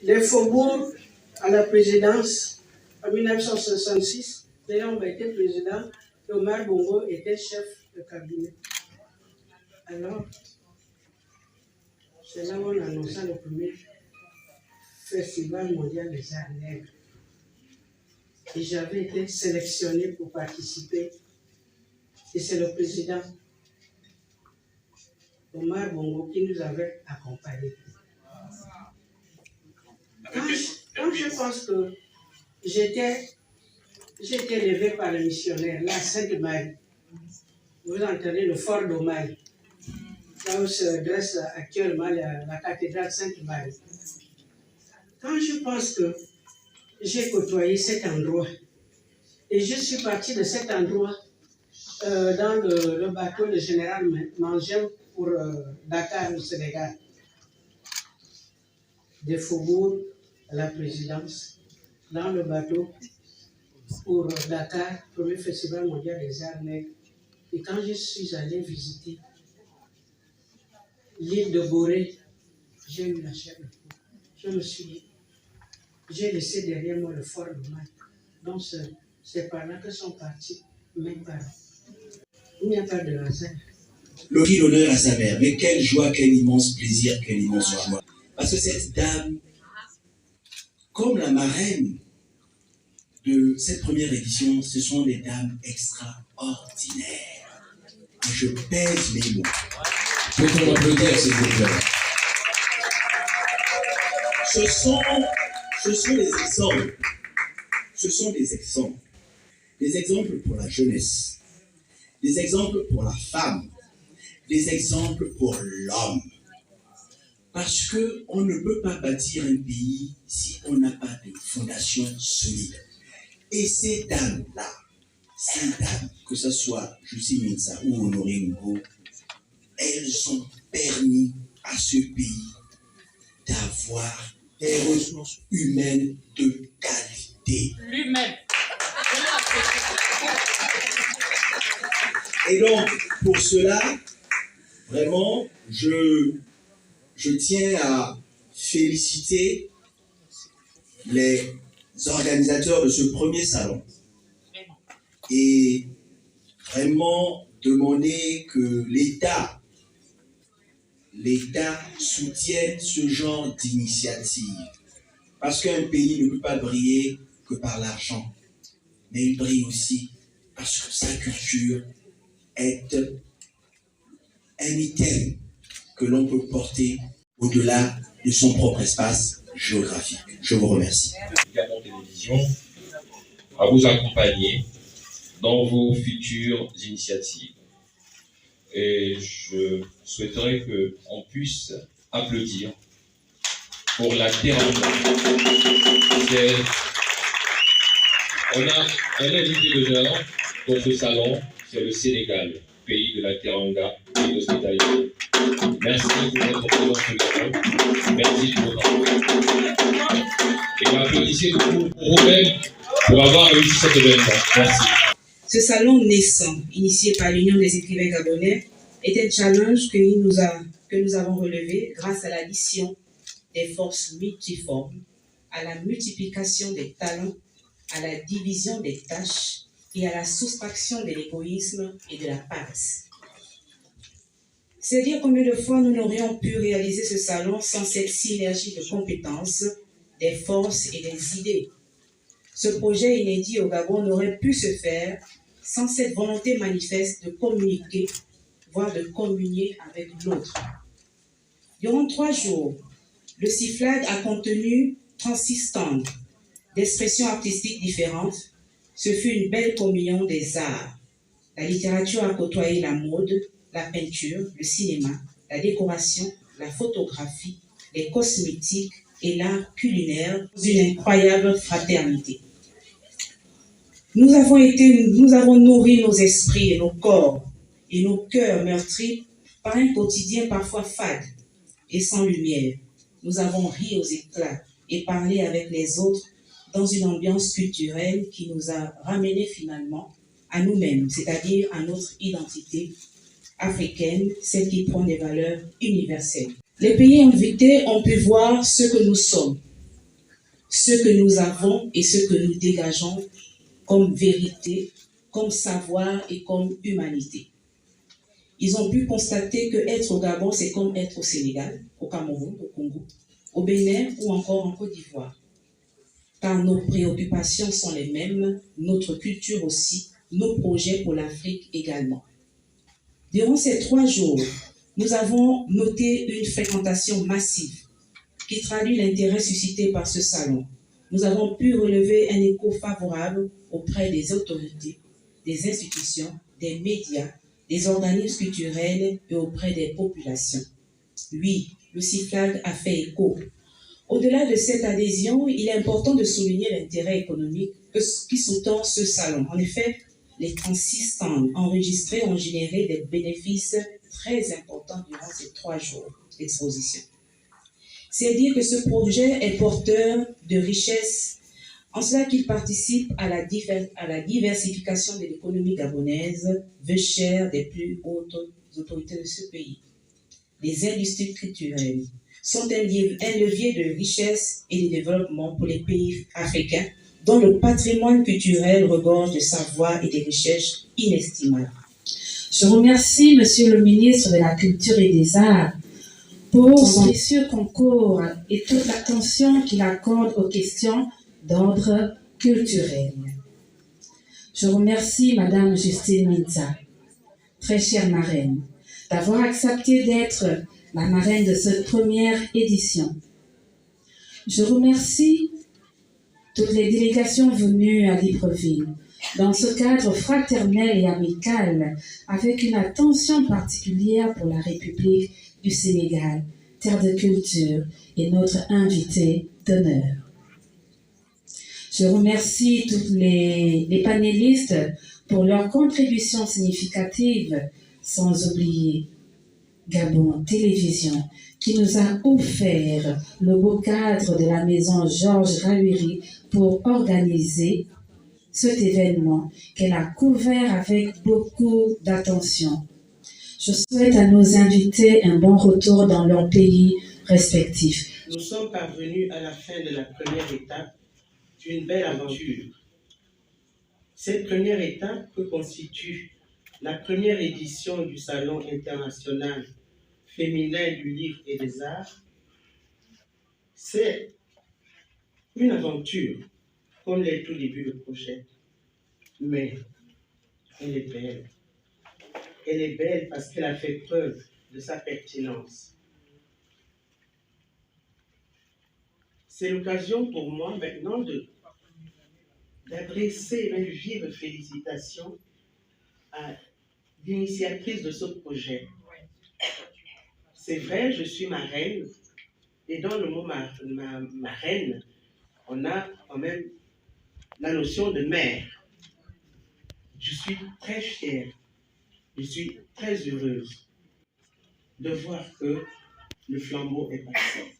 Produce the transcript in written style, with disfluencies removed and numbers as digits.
des faubourgs à la présidence en 1966. Théomba était président et Omar Bongo était chef de cabinet. Alors, c'est là où on annonça le premier festival mondial des arts nègres. Et j'avais été sélectionné pour participer. Et c'est le président Omar Bongo qui nous avait accompagnés. Quand je pense que j'étais élevé par le missionnaire, là, à Sainte-Marie, vous entendez le fort d'Omaï, là où se dresse actuellement la cathédrale Sainte-Marie. Quand je pense que j'ai côtoyé cet endroit, et je suis parti de cet endroit dans le bateau de général Mangem pour Dakar au Sénégal, des faubourgs à la présidence, dans le bateau pour Dakar, premier festival mondial des arts nègres. Et quand je suis allé visiter l'île de Gorée, j'ai eu la chair de poule. Je me suis dit, j'ai laissé derrière moi le fort de Maï. Donc c'est par là que sont partis mes parents. Il n'y a pas de hasard. L'honneur à sa mère, mais quelle joie, quel immense plaisir, quelle immense joie. Parce que cette dame, comme la marraine de cette première édition, ce sont des dames extraordinaires. Et je pèse mes mots. Peut-on applaudir, s'il vous plaît? Ce sont des exemples. Ce sont des exemples. Des exemples pour la jeunesse. Des exemples pour la femme. Des exemples pour l'homme. Parce qu'on ne peut pas bâtir un pays si on n'a pas de fondation solide. Et ces dames-là, que ce soit Jussi Minsa ou Honoré Ngo, elles ont permis à ce pays d'avoir des ressources humaines de qualité. Lui-même. Et donc, pour cela, vraiment, je tiens à féliciter les organisateurs de ce premier salon et vraiment demander que l'État soutienne ce genre d'initiative. Parce qu'un pays ne peut pas briller que par l'argent, mais il brille aussi parce que sa culture est un item que l'on peut porter au-delà de son propre espace géographique. Je vous remercie. Gabon Télévision à vous accompagner dans vos futures initiatives. Et je souhaiterais qu'on puisse applaudir pour la Teranga. On a un invité d'honneur pour ce salon, c'est le Sénégal, pays de la Teranga et d'hospitalité. Merci pour votre présence au Gabon. Merci pour votre attention. Et applaudissez beaucoup pour vous-même pour avoir réussi cet événement. Merci. Ce salon naissant, initié par l'Union des écrivains gabonais, est un challenge que nous avons relevé grâce à l'addition des forces multiformes, à la multiplication des talents, à la division des tâches et à la soustraction de l'égoïsme et de la paresse. C'est dire combien de fois nous n'aurions pu réaliser ce salon sans cette synergie de compétences, des forces et des idées. Ce projet inédit au Gabon n'aurait pu se faire sans cette volonté manifeste de communiquer, voire de communier avec l'autre. Durant 3 jours, le CIFLAG a contenu 36 stands d'expressions artistiques différentes. Ce fut une belle communion des arts. La littérature a côtoyé la mode, la peinture, le cinéma, la décoration, la photographie, les cosmétiques et l'art culinaire dans une incroyable fraternité. Nous avons nourri nos esprits et nos corps et nos cœurs meurtris par un quotidien parfois fade et sans lumière. Nous avons ri aux éclats et parlé avec les autres dans une ambiance culturelle qui nous a ramenés finalement à nous-mêmes, c'est-à-dire à notre identité africaine, celle qui prend des valeurs universelles. Les pays invités ont pu voir ce que nous sommes, ce que nous avons et ce que nous dégageons comme vérité, comme savoir et comme humanité. Ils ont pu constater que être au Gabon, c'est comme être au Sénégal, au Cameroun, au Congo, au Bénin ou encore en Côte d'Ivoire. Car nos préoccupations sont les mêmes, notre culture aussi, nos projets pour l'Afrique également. Durant ces 3 jours, nous avons noté une fréquentation massive qui traduit l'intérêt suscité par ce salon. Nous avons pu relever un écho favorable auprès des autorités, des institutions, des médias, des organismes culturels et auprès des populations. Oui, le CIFLAG a fait écho. Au-delà de cette adhésion, il est important de souligner l'intérêt économique qui sous-tend ce salon. En effet, les 36 stands enregistrés ont généré des bénéfices très importants durant ces 3 jours d'exposition. C'est dire que ce projet est porteur de richesses, en cela qu'il participe à la diversification de l'économie gabonaise, vœu cher des plus hautes autorités de ce pays. Les industries culturelles sont un levier de richesse et de développement pour les pays africains, dont le patrimoine culturel regorge de savoir et de richesses inestimables. Je remercie Monsieur le ministre de la Culture et des Arts pour son précieux concours et toute l'attention qu'il accorde aux questions d'ordre culturel. Je remercie Madame Justine Minza, très chère marraine, d'avoir accepté d'être la marraine de cette première édition. Je remercie toutes les délégations venues à Libreville dans ce cadre fraternel et amical, avec une attention particulière pour la République du Sénégal, terre de culture, et notre invité d'honneur. Je remercie tous les panélistes pour leur contribution significative, sans oublier Gabon Télévision, qui nous a offert le beau cadre de la maison Georges Rahuiri pour organiser cet événement qu'elle a couvert avec beaucoup d'attention. Je souhaite à nos invités un bon retour dans leur pays respectif. Nous sommes parvenus à la fin de la première étape d'une belle aventure. Cette première étape que constitue la première édition du Salon international féminin du livre et des arts, c'est une aventure, comme l'est tout début de projet. Mais elle est belle. Elle est belle parce qu'elle a fait preuve de sa pertinence. C'est l'occasion pour moi maintenant d'adresser une vive félicitation à l'initiatrice de ce projet. C'est vrai, je suis marraine, et dans le mot marraine, on a quand même la notion de mère. Je suis très fière, je suis très heureuse de voir que le flambeau est passé.